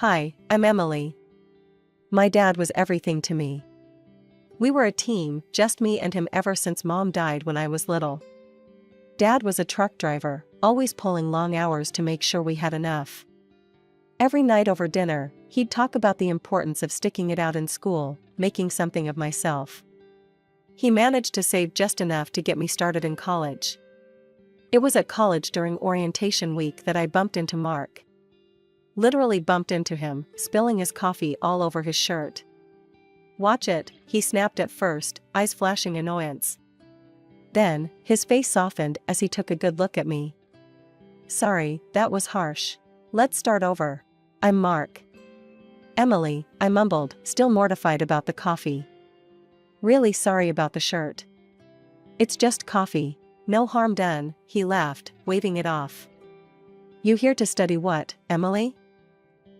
Hi, I'm Emily. My dad was everything to me. We were a team, just me and him ever since Mom died when I was little. Dad was a truck driver, always pulling long hours to make sure we had enough. Every night over dinner, he'd talk about the importance of sticking it out in school, making something of myself. He managed to save just enough to get me started in college. It was at college during orientation week that I bumped into Mark. Literally bumped into him, spilling his coffee all over his shirt. "Watch it," he snapped at first, eyes flashing annoyance. Then, his face softened as he took a good look at me. "Sorry, that was harsh. Let's start over. I'm Mark." "Emily," I mumbled, still mortified about the coffee. "Really sorry about the shirt." "It's just coffee. No harm done," he laughed, waving it off. "You here to study what, Emily?"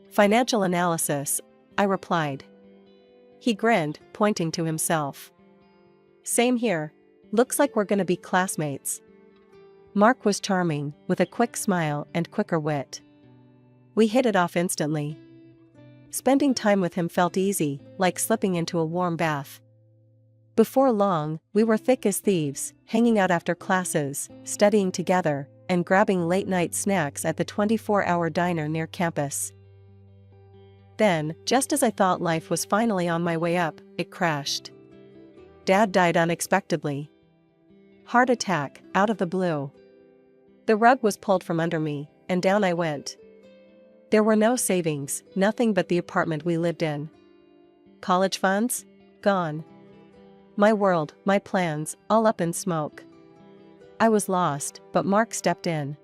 "Financial analysis," I replied. He grinned, pointing to himself. "Same here. Looks like we're gonna be classmates." Mark was charming, with a quick smile and quicker wit. We hit it off instantly. Spending time with him felt easy, like slipping into a warm bath. Before long, we were thick as thieves, hanging out after classes, studying together, and grabbing late-night snacks at the 24-hour diner near campus. Then, just as I thought life was finally on my way up, it crashed. Dad died unexpectedly. Heart attack, out of the blue. The rug was pulled from under me, and down I went. There were no savings, nothing but the apartment we lived in. College funds? Gone. My world, my plans, all up in smoke. I was lost, but Mark stepped in.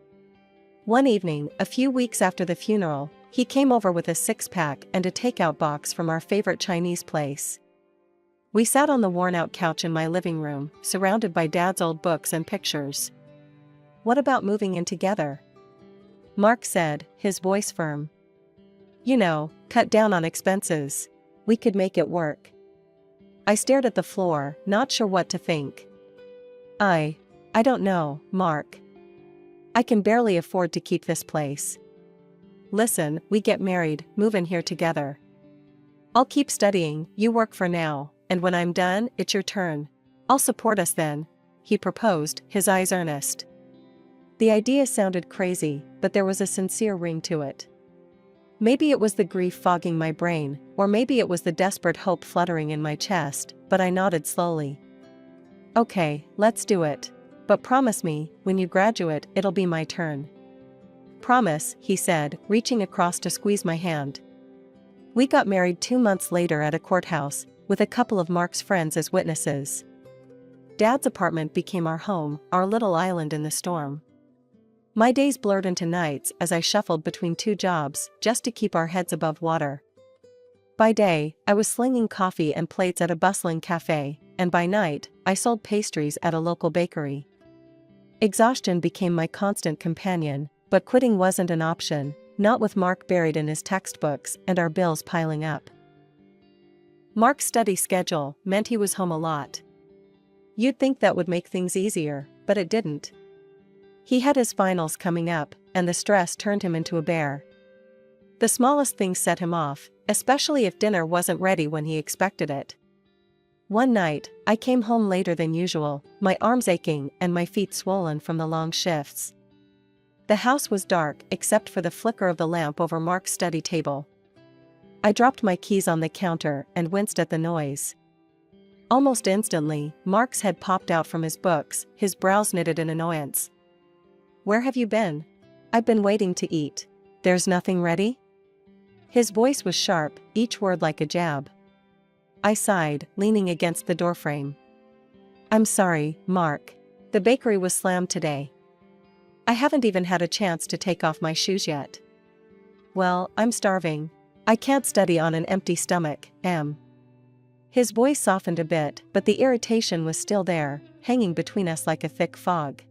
One evening, a few weeks after the funeral, he came over with a six-pack and a takeout box from our favorite Chinese place. We sat on the worn-out couch in my living room, surrounded by Dad's old books and pictures. "What about moving in together?" Mark said, his voice firm. "You know, cut down on expenses. We could make it work." I stared at the floor, not sure what to think. I don't know, Mark. I can barely afford to keep this place. Listen, we get married, move in here together. I'll keep studying, you work for now, and when I'm done, it's your turn. I'll support us then," he proposed, his eyes earnest. The idea sounded crazy, but there was a sincere ring to it. Maybe it was the grief fogging my brain, or maybe it was the desperate hope fluttering in my chest, but I nodded slowly. "Okay, let's do it. But promise me, when you graduate, it'll be my turn." "Promise," he said, reaching across to squeeze my hand. We got married 2 months later at a courthouse, with a couple of Mark's friends as witnesses. Dad's apartment became our home, our little island in the storm. My days blurred into nights as I shuffled between 2 jobs, just to keep our heads above water. By day, I was slinging coffee and plates at a bustling cafe, and by night, I sold pastries at a local bakery. Exhaustion became my constant companion, but quitting wasn't an option, not with Mark buried in his textbooks and our bills piling up. Mark's study schedule meant he was home a lot. You'd think that would make things easier, but it didn't. He had his finals coming up, and the stress turned him into a bear. The smallest thing set him off, especially if dinner wasn't ready when he expected it. One night, I came home later than usual, my arms aching and my feet swollen from the long shifts. The house was dark except for the flicker of the lamp over Mark's study table. I dropped my keys on the counter and winced at the noise. Almost instantly, Mark's head popped out from his books, his brows knitted in annoyance. "Where have you been?" "I've been waiting to eat. There's nothing ready?" His voice was sharp, each word like a jab. I sighed, leaning against the doorframe. "I'm sorry, Mark. The bakery was slammed today. I haven't even had a chance to take off my shoes yet." "Well, I'm starving. I can't study on an empty stomach, Em." His voice softened a bit, but the irritation was still there, hanging between us like a thick fog.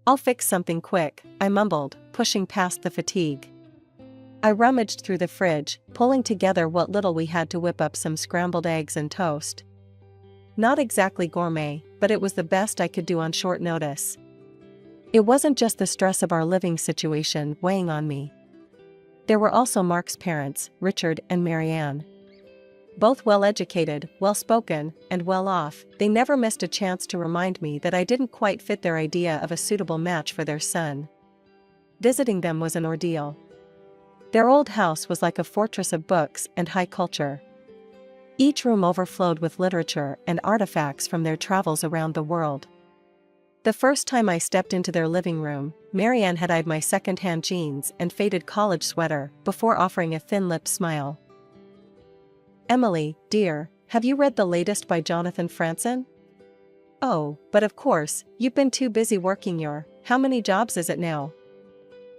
"I'll fix something quick," I mumbled, pushing past the fatigue. I rummaged through the fridge, pulling together what little we had to whip up some scrambled eggs and toast. Not exactly gourmet, but it was the best I could do on short notice. It wasn't just the stress of our living situation weighing on me. There were also Mark's parents, Richard and Marianne. Both well-educated, well-spoken, and well-off, they never missed a chance to remind me that I didn't quite fit their idea of a suitable match for their son. Visiting them was an ordeal. Their old house was like a fortress of books and high culture. Each room overflowed with literature and artifacts from their travels around the world. The first time I stepped into their living room, Marianne had eyed my second-hand jeans and faded college sweater before offering a thin-lipped smile. "Emily, dear, have you read the latest by Jonathan Franzen?" "Oh, but of course, you've been too busy working your, how many jobs is it now?"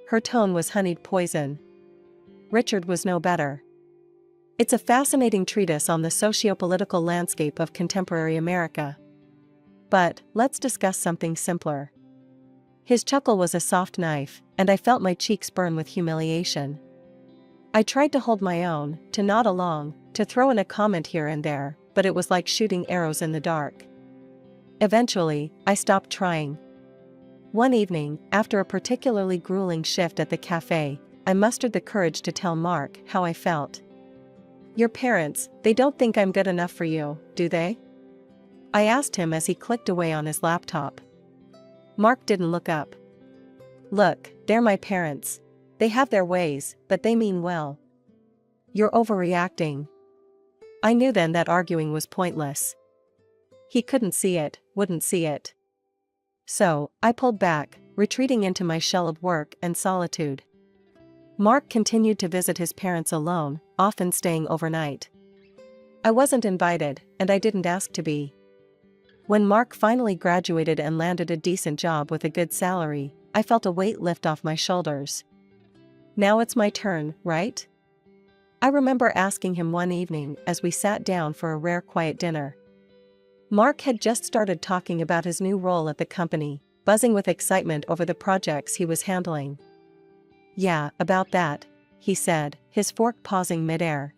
Her tone was honeyed poison. Richard was no better. "It's a fascinating treatise on the socio-political landscape of contemporary America. But, let's discuss something simpler." His chuckle was a soft knife, and I felt my cheeks burn with humiliation. I tried to hold my own, to nod along, to throw in a comment here and there, but it was like shooting arrows in the dark. Eventually, I stopped trying. One evening, after a particularly grueling shift at the cafe, I mustered the courage to tell Mark how I felt. "Your parents, they don't think I'm good enough for you, do they?" I asked him as he clicked away on his laptop. Mark didn't look up. "Look, they're my parents. They have their ways, but they mean well." "You're overreacting." I knew then that arguing was pointless. He couldn't see it, wouldn't see it. So, I pulled back, retreating into my shell of work and solitude. Mark continued to visit his parents alone, often staying overnight. I wasn't invited, and I didn't ask to be. When Mark finally graduated and landed a decent job with a good salary, I felt a weight lift off my shoulders. Now it's my turn, right? I remember asking him one evening as we sat down for a rare quiet dinner. Mark had just started talking about his new role at the company, buzzing with excitement over the projects he was handling. "Yeah, about that," he said, his fork pausing midair.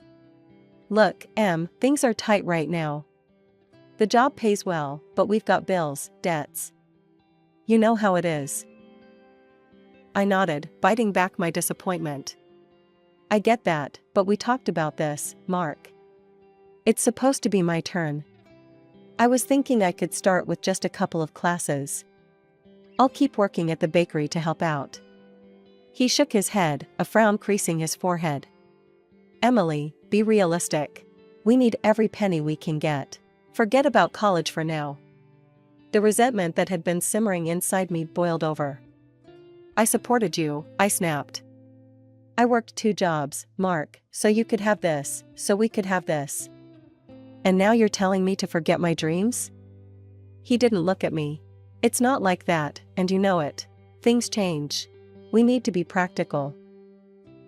"Look, things are tight right now. The job pays well, but we've got bills, debts. You know how it is." I nodded, biting back my disappointment. "I get that, but we talked about this, Mark. It's supposed to be my turn. I was thinking I could start with just a couple of classes. I'll keep working at the bakery to help out." He shook his head, a frown creasing his forehead. "Emily, be realistic. We need every penny we can get. Forget about college for now." The resentment that had been simmering inside me boiled over. "I supported you," I snapped. "I worked 2 jobs, Mark, so you could have this, so we could have this. And now you're telling me to forget my dreams?" He didn't look at me. "It's not like that, and you know it. Things change. We need to be practical."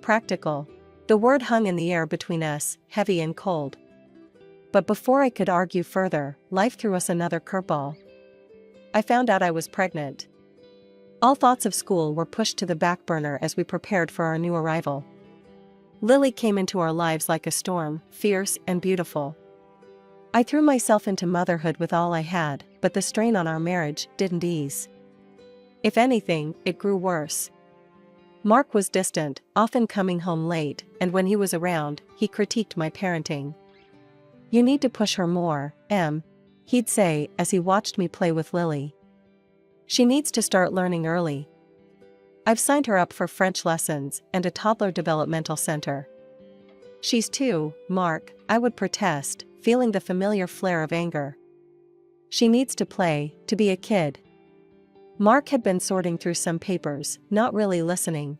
Practical. The word hung in the air between us, heavy and cold. But before I could argue further, life threw us another curveball. I found out I was pregnant. All thoughts of school were pushed to the back burner as we prepared for our new arrival. Lily came into our lives like a storm, fierce and beautiful. I threw myself into motherhood with all I had, but the strain on our marriage didn't ease. If anything, it grew worse. Mark was distant, often coming home late, and when he was around, he critiqued my parenting. "You need to push her more, he'd say as he watched me play with Lily. "She needs to start learning early. I've signed her up for French lessons and a toddler developmental center." "She's 2, Mark," I would protest, feeling the familiar flare of anger. "She needs to play, to be a kid." Mark had been sorting through some papers, not really listening.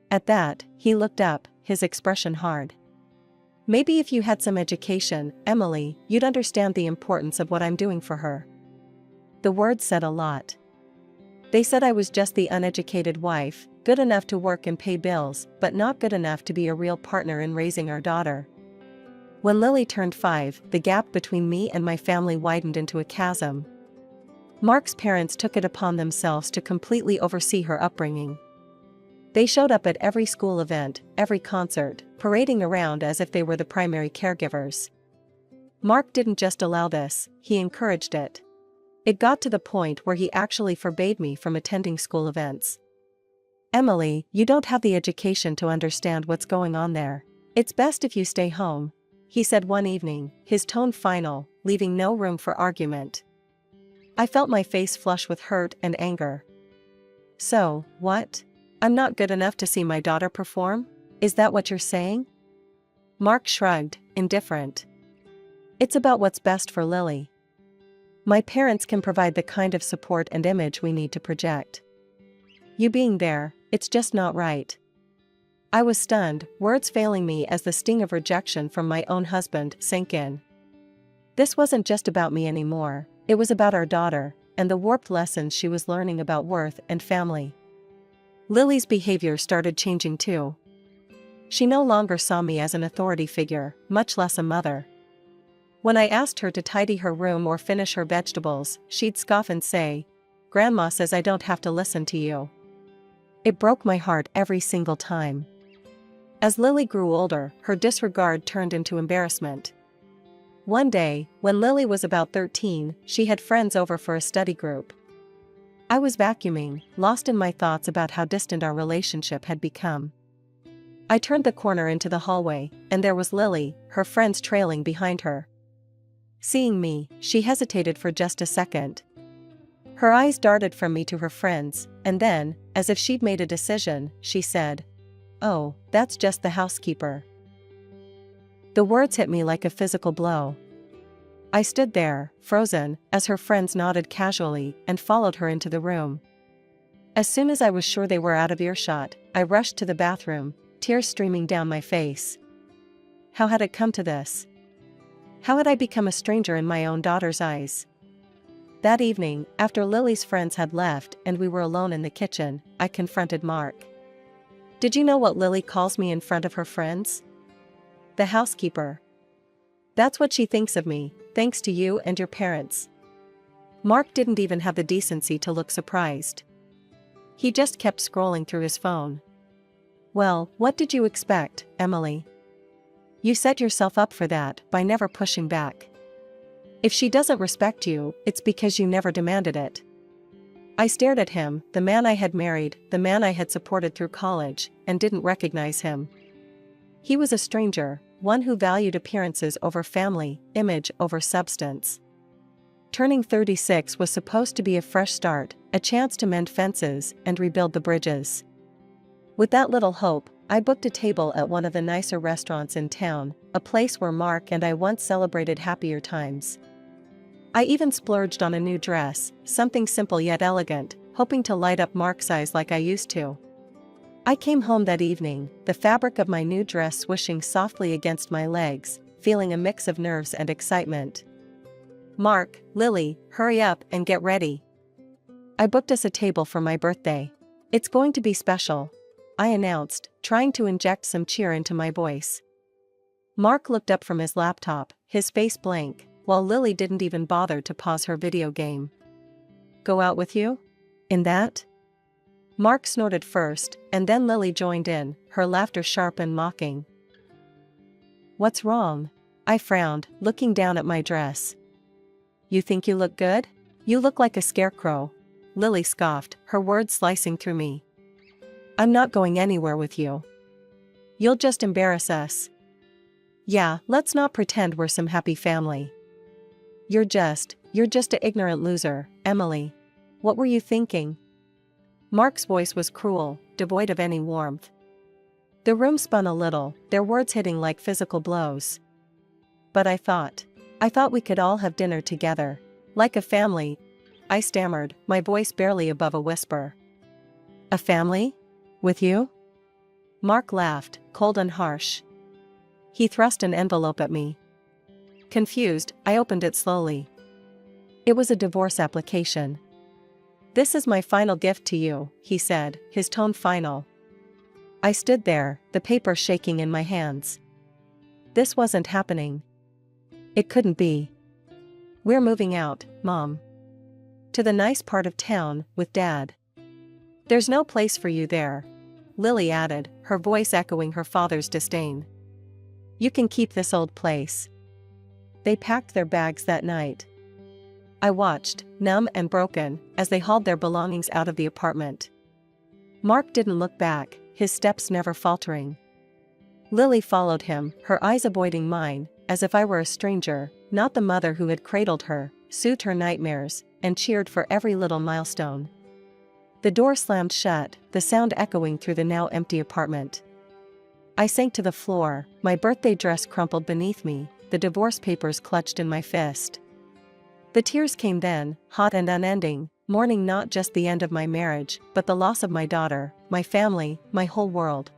At that, he looked up, his expression hard. "Maybe if you had some education, Emily, you'd understand the importance of what I'm doing for her." The words said a lot. They said I was just the uneducated wife, good enough to work and pay bills, but not good enough to be a real partner in raising our daughter. When Lily turned 5, the gap between me and my family widened into a chasm. Mark's parents took it upon themselves to completely oversee her upbringing. They showed up at every school event, every concert, parading around as if they were the primary caregivers. Mark didn't just allow this, he encouraged it. It got to the point where he actually forbade me from attending school events. Emily, you don't have the education to understand what's going on there. It's best if you stay home, he said one evening, his tone final, leaving no room for argument. I felt my face flush with hurt and anger. So, what? I'm not good enough to see my daughter perform? Is that what you're saying? Mark shrugged, indifferent. It's about what's best for Lily. My parents can provide the kind of support and image we need to project. You being there, it's just not right. I was stunned, words failing me as the sting of rejection from my own husband sank in. This wasn't just about me anymore, it was about our daughter, and the warped lessons she was learning about worth and family. Lily's behavior started changing too. She no longer saw me as an authority figure, much less a mother. When I asked her to tidy her room or finish her vegetables, she'd scoff and say, "Grandma says I don't have to listen to you." It broke my heart every single time. As Lily grew older, her disregard turned into embarrassment. One day, when Lily was about 13, she had friends over for a study group. I was vacuuming, lost in my thoughts about how distant our relationship had become. I turned the corner into the hallway, and there was Lily, her friends trailing behind her. Seeing me, she hesitated for just a second. Her eyes darted from me to her friends, and then, as if she'd made a decision, she said, "Oh, that's just the housekeeper." The words hit me like a physical blow. I stood there, frozen, as her friends nodded casually and followed her into the room. As soon as I was sure they were out of earshot, I rushed to the bathroom, tears streaming down my face. How had it come to this? How had I become a stranger in my own daughter's eyes? That evening, after Lily's friends had left and we were alone in the kitchen, I confronted Mark. "Did you know what Lily calls me in front of her friends? The housekeeper. That's what she thinks of me, thanks to you and your parents." Mark didn't even have the decency to look surprised. He just kept scrolling through his phone. "Well, what did you expect, Emily? You set yourself up for that by never pushing back. If she doesn't respect you, it's because you never demanded it." I stared at him, the man I had married, the man I had supported through college, and didn't recognize him. He was a stranger, one who valued appearances over family, image over substance. Turning 36 was supposed to be a fresh start, a chance to mend fences and rebuild the bridges. With that little hope, I booked a table at one of the nicer restaurants in town, a place where Mark and I once celebrated happier times. I even splurged on a new dress, something simple yet elegant, hoping to light up Mark's eyes like I used to. I came home that evening, the fabric of my new dress swishing softly against my legs, feeling a mix of nerves and excitement. "Mark, Lily, hurry up and get ready. I booked us a table for my birthday. It's going to be special," I announced, trying to inject some cheer into my voice. Mark looked up from his laptop, his face blank, while Lily didn't even bother to pause her video game. "Go out with you? In that?" Mark snorted first, and then Lily joined in, her laughter sharp and mocking. "What's wrong?" I frowned, looking down at my dress. "You think you look good? You look like a scarecrow," Lily scoffed, her words slicing through me. "I'm not going anywhere with you. You'll just embarrass us." "Yeah, let's not pretend we're some happy family. You're just an ignorant loser, Emily. What were you thinking?" Mark's voice was cruel, devoid of any warmth. The room spun a little, their words hitting like physical blows. "But I thought we could all have dinner together. Like a family," I stammered, my voice barely above a whisper. "A family? With you?" Mark laughed, cold and harsh. He thrust an envelope at me. Confused, I opened it slowly. It was a divorce application. "This is my final gift to you," he said, his tone final. I stood there, the paper shaking in my hands. This wasn't happening. It couldn't be. "We're moving out, Mom. To the nice part of town, with Dad. There's no place for you there," Lily added, her voice echoing her father's disdain. "You can keep this old place." They packed their bags that night. I watched, numb and broken, as they hauled their belongings out of the apartment. Mark didn't look back, his steps never faltering. Lily followed him, her eyes avoiding mine, as if I were a stranger, not the mother who had cradled her, soothed her nightmares, and cheered for every little milestone. The door slammed shut, the sound echoing through the now empty apartment. I sank to the floor, my birthday dress crumpled beneath me, the divorce papers clutched in my fist. The tears came then, hot and unending, mourning not just the end of my marriage, but the loss of my daughter, my family, my whole world.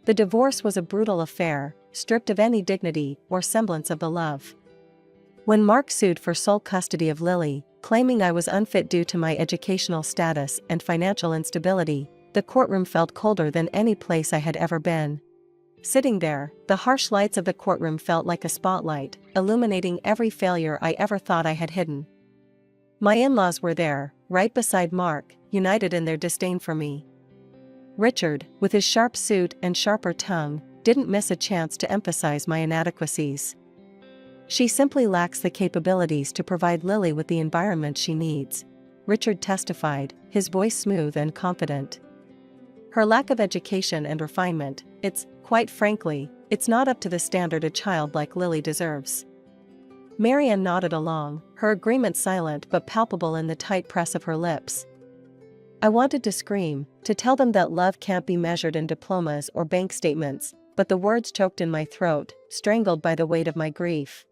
The divorce was a brutal affair, stripped of any dignity or semblance of the love. When Mark sued for sole custody of Lily, claiming I was unfit due to my educational status and financial instability, the courtroom felt colder than any place I had ever been. Sitting there, the harsh lights of the courtroom felt like a spotlight, illuminating every failure I ever thought I had hidden. My in-laws were there, right beside Mark, united in their disdain for me. Richard, with his sharp suit and sharper tongue, didn't miss a chance to emphasize my inadequacies. She simply lacks the capabilities to provide Lily with the environment she needs, Richard testified, his voice smooth and confident. Her lack of education and refinement, quite frankly, it's not up to the standard a child like Lily deserves. Marianne nodded along, her agreement silent but palpable in the tight press of her lips. I wanted to scream, to tell them that love can't be measured in diplomas or bank statements, but the words choked in my throat, strangled by the weight of my grief.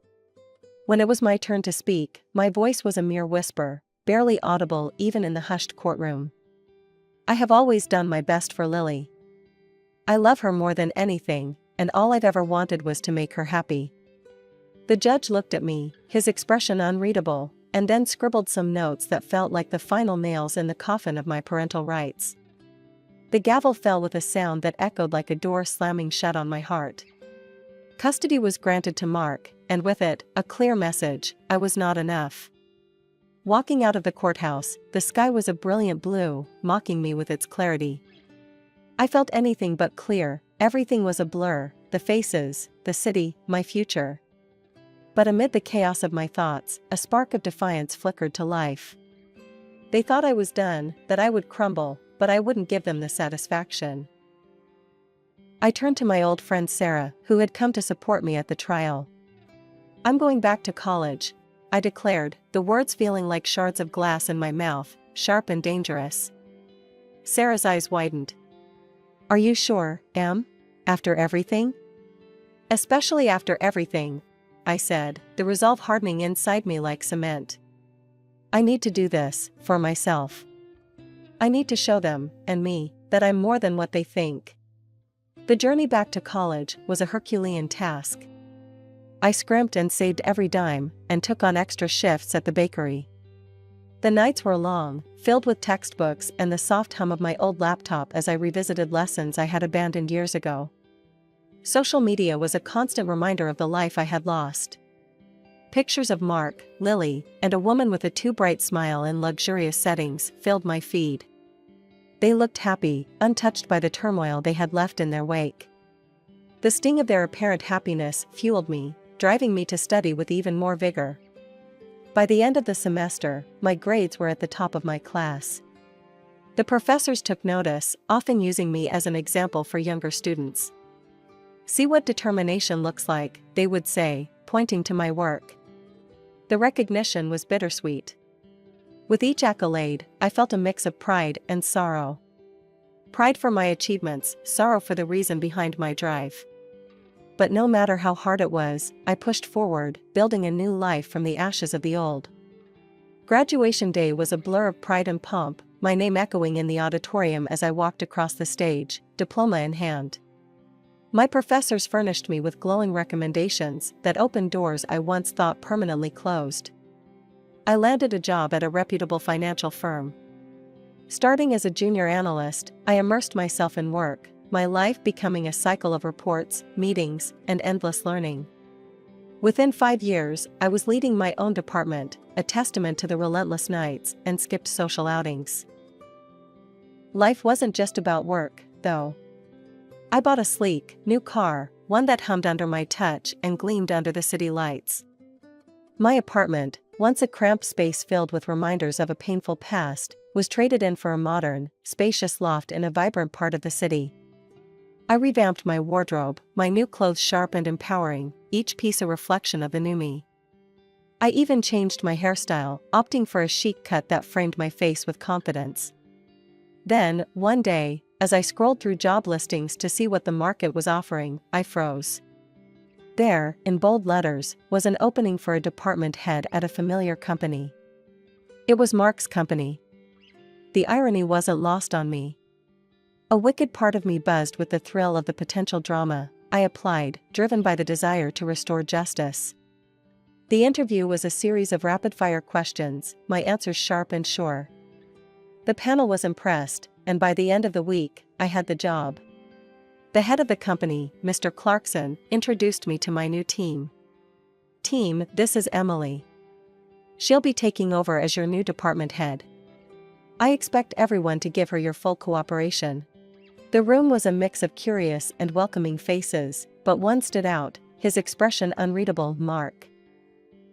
When it was my turn to speak, my voice was a mere whisper, barely audible even in the hushed courtroom. I have always done my best for Lily. I love her more than anything, and all I've ever wanted was to make her happy. The judge looked at me, his expression unreadable, and then scribbled some notes that felt like the final nails in the coffin of my parental rights. The gavel fell with a sound that echoed like a door slamming shut on my heart. Custody was granted to Mark, and with it, a clear message: I was not enough. Walking out of the courthouse, the sky was a brilliant blue, mocking me with its clarity. I felt anything but clear, everything was a blur, the faces, the city, my future. But amid the chaos of my thoughts, a spark of defiance flickered to life. They thought I was done, that I would crumble, but I wouldn't give them the satisfaction. I turned to my old friend Sarah, who had come to support me at the trial. I'm going back to college, I declared, the words feeling like shards of glass in my mouth, sharp and dangerous. Sarah's eyes widened. Are you sure, Em? After everything? Especially after everything, I said, the resolve hardening inside me like cement. I need to do this, for myself. I need to show them, and me, that I'm more than what they think. The journey back to college was a Herculean task. I scrimped and saved every dime, and took on extra shifts at the bakery. The nights were long, filled with textbooks and the soft hum of my old laptop as I revisited lessons I had abandoned years ago. Social media was a constant reminder of the life I had lost. Pictures of Mark, Lily, and a woman with a too bright smile in luxurious settings filled my feed. They looked happy, untouched by the turmoil they had left in their wake. The sting of their apparent happiness fueled me, driving me to study with even more vigor. By the end of the semester, my grades were at the top of my class. The professors took notice, often using me as an example for younger students. See what determination looks like, they would say, pointing to my work. The recognition was bittersweet. With each accolade, I felt a mix of pride and sorrow. Pride for my achievements, sorrow for the reason behind my drive. But no matter how hard it was, I pushed forward, building a new life from the ashes of the old. Graduation day was a blur of pride and pomp, my name echoing in the auditorium as I walked across the stage, diploma in hand. My professors furnished me with glowing recommendations that opened doors I once thought permanently closed. I landed a job at a reputable financial firm. Starting as a junior analyst, I immersed myself in work, my life becoming a cycle of reports, meetings, and endless learning. Within 5 years, I was leading my own department, a testament to the relentless nights and skipped social outings. Life wasn't just about work, though. I bought a sleek, new car, one that hummed under my touch and gleamed under the city lights. My apartment, once a cramped space filled with reminders of a painful past, was traded in for a modern, spacious loft in a vibrant part of the city. I revamped my wardrobe, my new clothes sharp and empowering, each piece a reflection of the new me. I even changed my hairstyle, opting for a chic cut that framed my face with confidence. Then, one day, as I scrolled through job listings to see what the market was offering, I froze. There, in bold letters, was an opening for a department head at a familiar company. It was Mark's company. The irony wasn't lost on me. A wicked part of me buzzed with the thrill of the potential drama. I applied, driven by the desire to restore justice. The interview was a series of rapid-fire questions, my answers sharp and sure. The panel was impressed, and by the end of the week, I had the job. The head of the company, Mr. Clarkson, introduced me to my new team. "Team, this is Emily. She'll be taking over as your new department head. I expect everyone to give her your full cooperation." The room was a mix of curious and welcoming faces, but one stood out, his expression unreadable. Mark.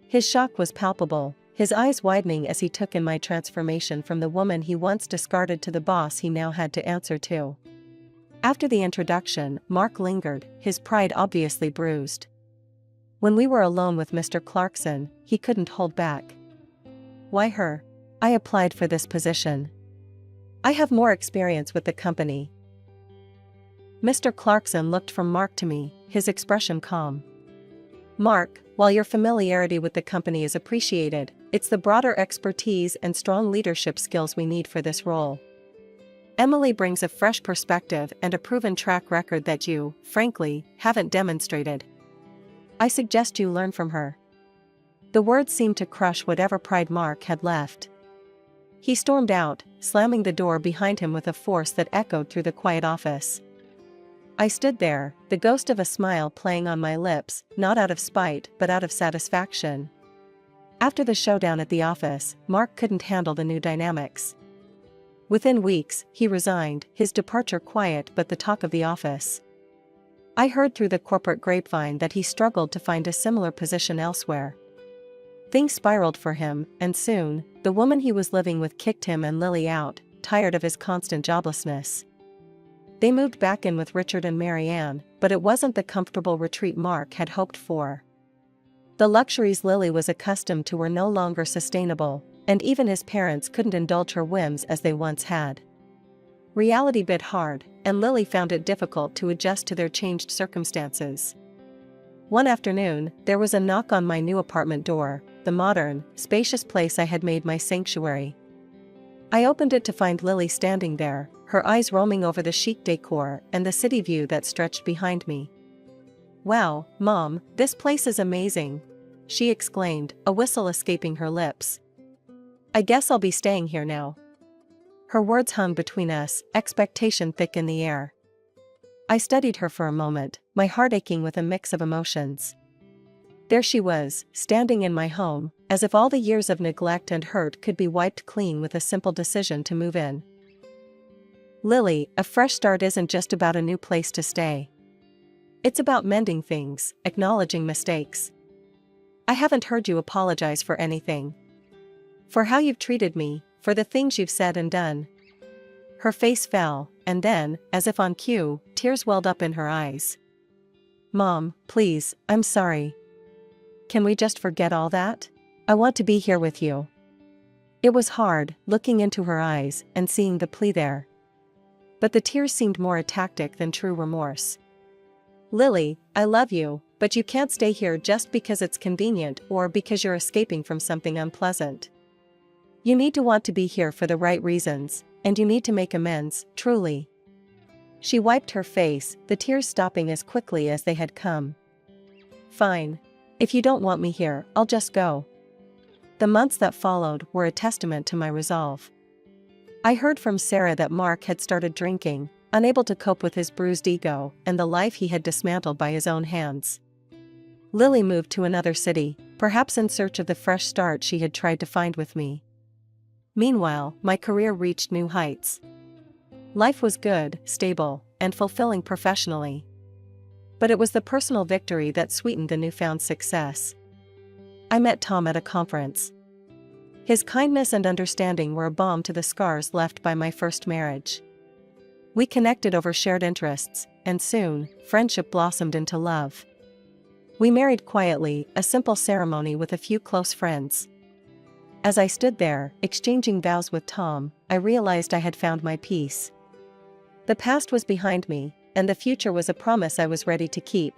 His shock was palpable, his eyes widening as he took in my transformation from the woman he once discarded to the boss he now had to answer to. After the introduction, Mark lingered, his pride obviously bruised. When we were alone with Mr. Clarkson, he couldn't hold back. "Why her? I applied for this position. I have more experience with the company." Mr. Clarkson looked from Mark to me, his expression calm. "Mark, while your familiarity with the company is appreciated, it's the broader expertise and strong leadership skills we need for this role. Emily brings a fresh perspective and a proven track record that you, frankly, haven't demonstrated. I suggest you learn from her." The words seemed to crush whatever pride Mark had left. He stormed out, slamming the door behind him with a force that echoed through the quiet office. I stood there, the ghost of a smile playing on my lips, not out of spite but out of satisfaction. After the showdown at the office, Mark couldn't handle the new dynamics. Within weeks, he resigned, his departure quiet but the talk of the office. I heard through the corporate grapevine that he struggled to find a similar position elsewhere. Things spiraled for him, and soon, the woman he was living with kicked him and Lily out, tired of his constant joblessness. They moved back in with Richard and Marianne, but it wasn't the comfortable retreat Mark had hoped for. The luxuries Lily was accustomed to were no longer sustainable, and even his parents couldn't indulge her whims as they once had. Reality bit hard, and Lily found it difficult to adjust to their changed circumstances. One afternoon, there was a knock on my new apartment door, the modern, spacious place I had made my sanctuary. I opened it to find Lily standing there, her eyes roaming over the chic decor and the city view that stretched behind me. "Wow, Mom, this place is amazing," she exclaimed, a whistle escaping her lips. "I guess I'll be staying here now." Her words hung between us, expectation thick in the air. I studied her for a moment, my heart aching with a mix of emotions. There she was, standing in my home, as if all the years of neglect and hurt could be wiped clean with a simple decision to move in. "Lily, a fresh start isn't just about a new place to stay. It's about mending things, acknowledging mistakes. I haven't heard you apologize for anything. For how you've treated me, for the things you've said and done." Her face fell, and then, as if on cue, tears welled up in her eyes. "Mom, please, I'm sorry. Can we just forget all that? I want to be here with you." It was hard, looking into her eyes and seeing the plea there. But the tears seemed more a tactic than true remorse. "Lily, I love you, but you can't stay here just because it's convenient or because you're escaping from something unpleasant. You need to want to be here for the right reasons, and you need to make amends, truly." She wiped her face, the tears stopping as quickly as they had come. "Fine. If you don't want me here, I'll just go." The months that followed were a testament to my resolve. I heard from Sarah that Mark had started drinking, unable to cope with his bruised ego and the life he had dismantled by his own hands. Lily moved to another city, perhaps in search of the fresh start she had tried to find with me. Meanwhile, my career reached new heights. Life was good, stable, and fulfilling professionally. But it was the personal victory that sweetened the newfound success. I met Tom at a conference. His kindness and understanding were a balm to the scars left by my first marriage. We connected over shared interests, and soon, friendship blossomed into love. We married quietly, a simple ceremony with a few close friends. As I stood there, exchanging vows with Tom, I realized I had found my peace. The past was behind me, and the future was a promise I was ready to keep.